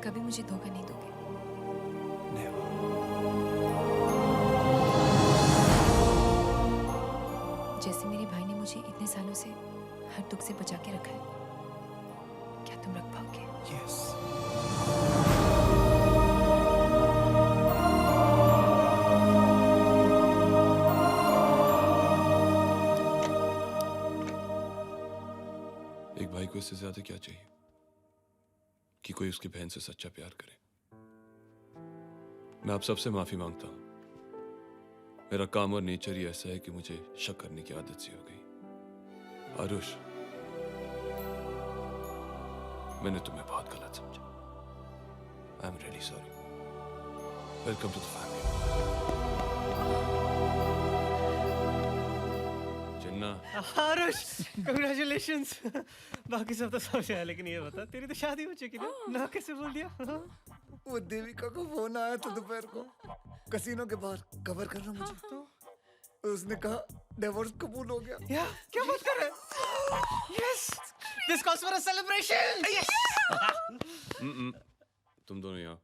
कभी मुझे धोखा नहीं दोगे। जैसे मेरे भाई ने मुझे इतने सालों से हर दुख से बचा के रखा है, क्या तुम रख पाओगे? Yes. एक भाई को इससे ज्यादा क्या चाहिए कि कोई उसकी बहन से सच्चा प्यार करे। मैं आप सबसे माफी मांगता हूं। मेरा काम और नेचर ही ऐसा है कि मुझे शक करने की आदत सी हो गई। आरुष, मैंने तुम्हें बहुत गलत समझा। I am really sorry. Welcome to the family. Jinnah. Aarush, congratulations. बाकी सब तो समझ आया, लेकिन ये बता, तेरी तो शादी हो चुकी ना कैसे बोल दिया? वो देविका को फोन आया था दोपहर को, कसीनो के बाहर कवर करना मुझे। उसने कहा डिवोर्स कबूल हो गया। या क्या बात कर रहे हैं? Yes, this calls for a celebration. Yes. तुम दोनों यहाँ।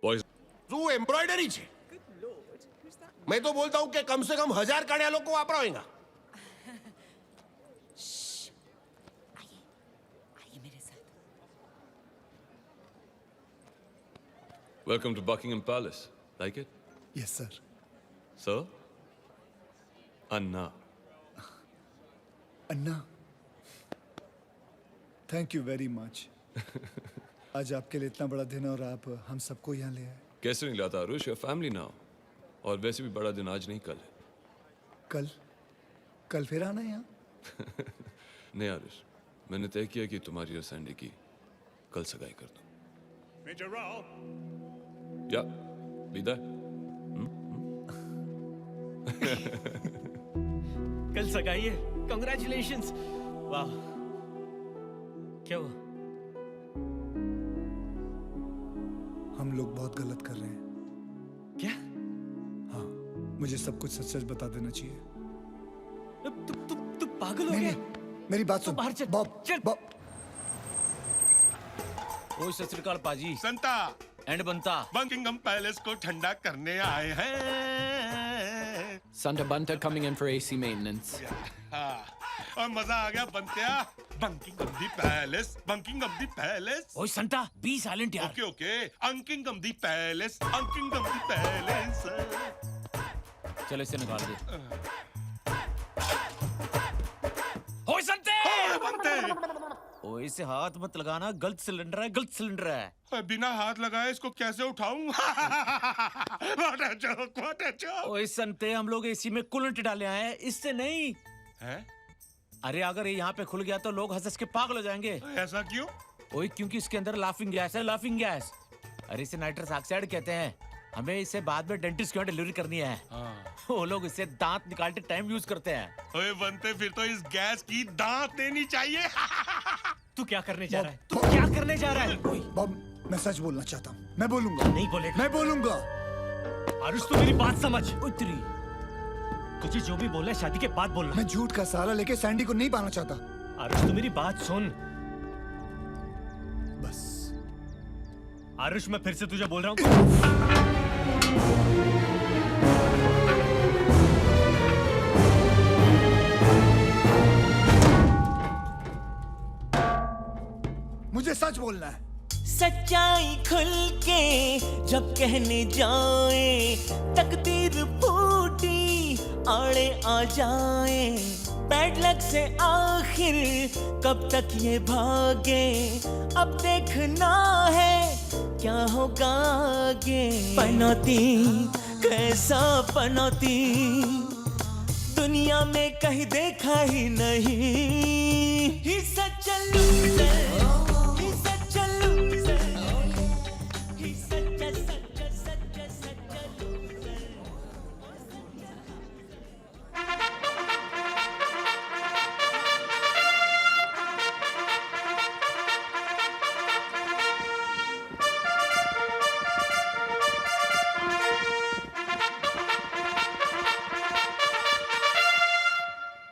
बॉयज, શું એમ્બ્રોઇડરી છે? मैं तो बोलता हूँ कि कम से कम 1000 काढ़िया लोग को वापराएगा। आइए मेरे साथ। welcome to Buckingham Palace. Like it? Yes sir. So? Anna. Anna, thank you very much. आज आपके लिए इतना बड़ा दिन और आप हम सबको यहाँ ले आए। कैसे नहीं लाता आरुष? Your family now. और वैसे भी बड़ा दिन आज नहीं कल है। कल? कल फिर आना यहाँ? नहीं आरुष, मैंने तय किया कि तुम्हारी और सैंडी की कल सगाई कर दूं। Major Rao. या विदा। कल सगाई है। कंग्रेचुलेशंस। वाह, क्या हुआ? हम लोग बहुत गलत कर रहे हैं। क्या? हाँ, मुझे सब कुछ सच सच बता देना चाहिए। तू पागल हो नहीं, गया? नहीं, मेरी बात सुन। बाहर चल। बॉब, चल। बॉब। ओ सत श्री अकाल पाजी। संता एंड बनता बकिंगम पैलेस को ठंडा करने आए हैं। Santa Bunta coming in for AC maintenance. हाँ, और मजा आ गया बनतिया। बकिंगम दी पैलेस, बकिंगम दी पैलेस। ओए संता बी साइलेंट यार। ओके ओके, अंकिंगम दी पैलेस, अंकिंगम दी पैलेस। चल इसे निकाल दे। ओए संते! ओए बनते! ओए इसे हाथ मत लगाना, गलत सिलेंडर है, गलत सिलेंडर है। बिना हाथ लगाए इसको कैसे उठाऊं? What a joke, what a joke! ओए संते, हम लोग एसी में कूलेंट डाले आए हैं, इससे नहीं। हैं? अरे अगर ये यहाँ पे खुल गया तो लोग हंस हंस के पागल हो जाएंगे। ऐसा क्यों? ओए क्योंकि इसके अंदर लाफिंग गैस है, लाफिंग गैस। अरे इसे नाइट्रस ऑक्साइड कहते हैं। हमें इसे बाद में डेंटिस्ट के यहाँ डिलीवरी करनी है। वो लोग इसे दांत निकालते टाइम यूज करते हैं। ओए बनते, फिर तो इस गैस की दांत देनी चाहिए। तू क्या करने जा रहा है? तू क्या करने जा रहा है? बॉब, मैं सच बोलना चाहता हूँ। मैं बोलूंगा। नहीं बोलेगा। मैं बोलूंगा। आरुष, तू मेरी बात समझ। उतरी, तुझे जो भी बोलना है शादी के बाद बोलना। मैं झूठ का सहारा लेके सैंडी को नहीं पाना चाहता। आरुष, तू मेरी बात सुन। बस। आरुष, मैं फिर से तुझे बोल रहा हूँ। मुझे सच बोलना है। सच्चाई खुल के जब कहने जाए, तकदीर फूटी आड़े आ जाए। बैड लक से आखिर कब तक ये भागे, अब देखना है क्या होगा आगे। पनौती कैसा पनौती, दुनिया में कहीं देखा ही नहीं। ही सच loser, he such loser, he such such such such loser.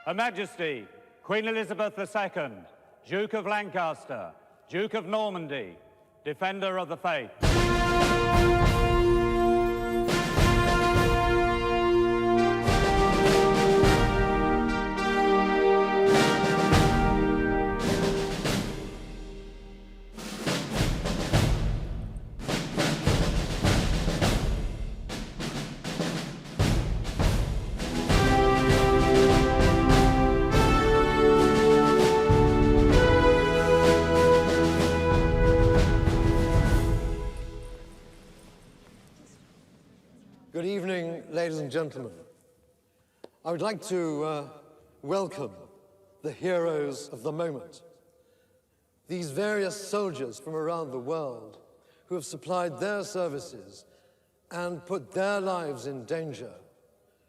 Her Majesty, Queen Elizabeth II, Duke of Lancaster, Duke of Normandy, Defender of the Faith. Good evening, ladies and gentlemen. I would like to welcome the heroes of the moment. These various soldiers from around the world who have supplied their services and put their lives in danger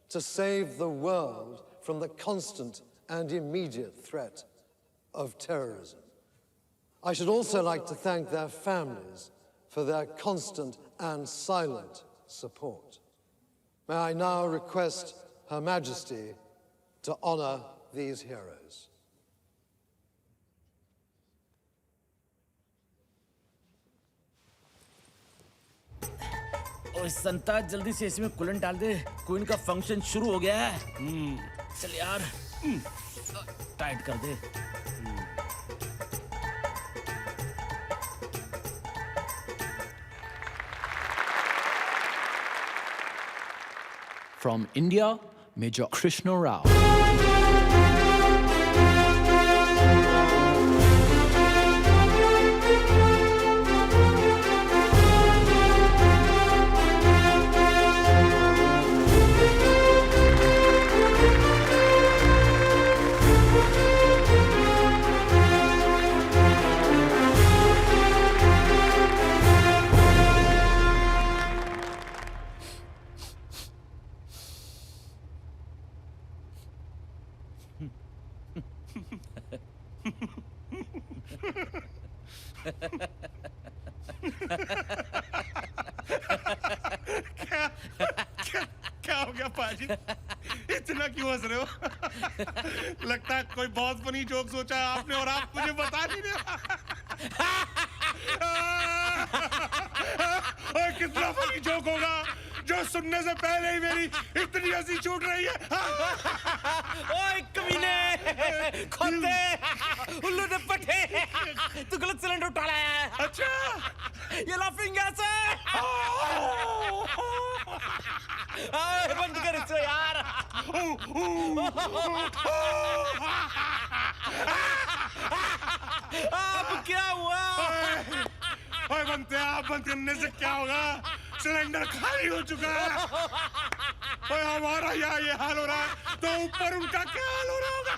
to save the world from the constant and immediate threat of terrorism. I should also like to thank their families for their constant and silent support. May I now request Her Majesty to honor these heroes. ओए संता जल्दी से इसमें coolant डाल दे queen का function शुरू हो गया है चल यार टाइट कर दे From India, Major Krishna Rao. क्या हो गया पाजी इतना क्यों हंस रहे हो लगता है कोई बहुत फनी जोक सोचा है आपने और आप मुझे बता नहीं रहे ओए कितना फनी जोक होगा जो सुनने से पहले ही मेरी इतनी हंसी छूट रही है ओए कमीने खोते उल्लू ने पठे तू गलत सिलेंडर उठा लाया है अच्छा ये लाफिंग गैस है बंद कर इसको यार अब क्या हुआ ओए बनते आप बंद करने से क्या होगा सिलेंडर खाली हो चुका है ओए हमारा यहाँ ये हाल हो रहा है तो ऊपर उनका क्या हाल हो रहा होगा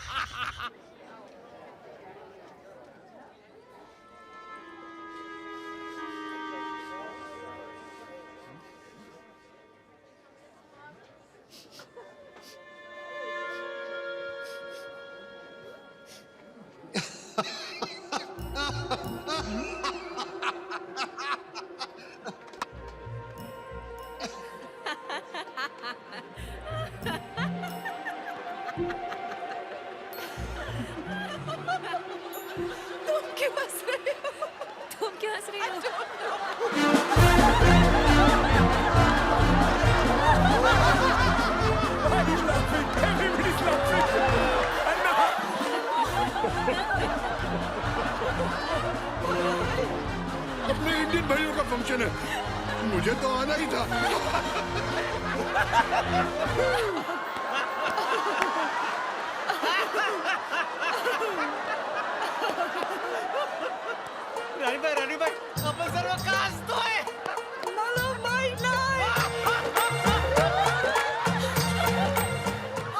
तुम क्यों हंस रही हो अपने इंडियन भाइयों का फंक्शन है मुझे तो आना ही था रानी भाई अपन सर्व काज तो है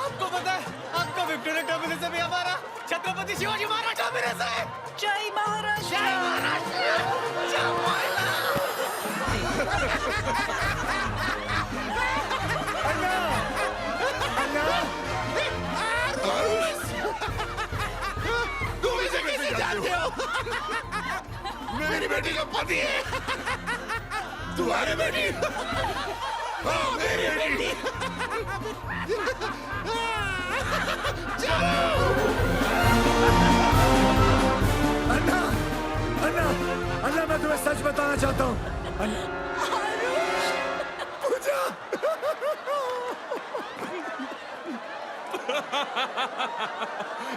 आपको पता है आपका विक्टोरिया टर्मिनस से भी हमारा छत्रपति शिवाजी महाराज टर्मिनस है जय महाराष्ट्र जय महाराष्ट्र जय तुम इसे कैसे जानते हो मेरी बेटी का पति है तुम्हारी बेटी हाँ मेरी बेटी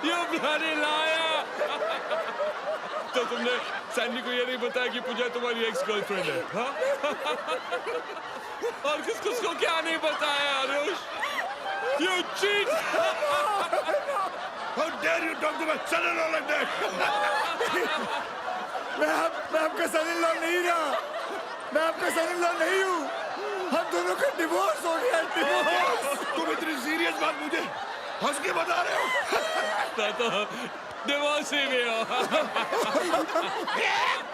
You bloody liar! तो तुमने सैंडी को ये नहीं बताया कि पूजा तुम्हारी एक्स गर्लफ्रेंड है, हाँ? और किसको क्या नहीं बताया, Anush? You cheat! How dare you talk to my son-in-law like that? मैं आपका son-in-law नहीं रहा, मैं आपका son-in-law नहीं हूँ। हम दोनों का डिवोर्स हो गया, डिवोर्स। तुम इतनी सीरियस बात मुझे हंस के बता रहे हो? तो डिवोर्स ही भी हो।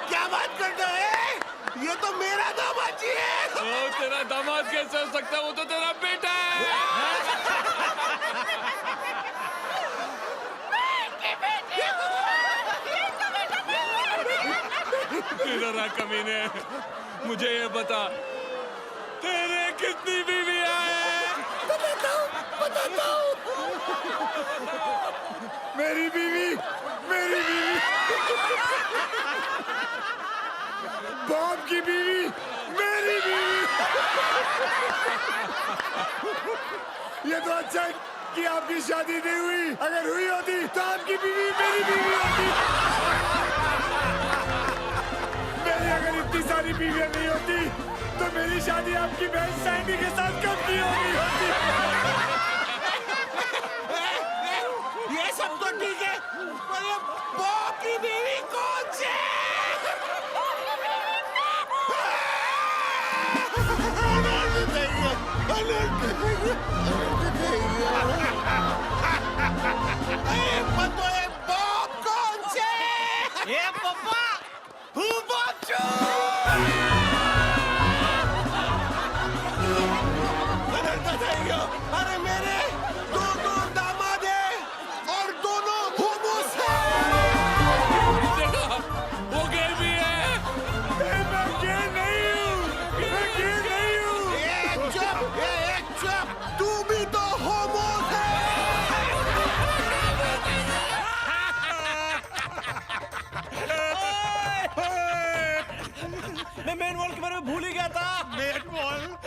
क्या बात करते हो? ये तो मेरा दामाद जी है। ओ, तेरा दामाद कैसे हो सकता है? वो तो तेरा बेटा है। इधर आ कमीने, मुझे ये बता, तेरे कितनी बीवियां हैं? बताता हूँ। मेरी बीवी बॉब की बीवी, मेरी बीवी। ये तो अच्छा है कि आपकी शादी नहीं हुई। अगर हुई होती तो आपकी बीवी मेरी बीवी होती। मेरी अगर इतनी सारी बीवियां नहीं होती तो मेरी शादी आपकी बहन सैंडी के साथ कब की होगी? ये सब तो ठीक है, पर ये बॉब की बीवी कौन सी है?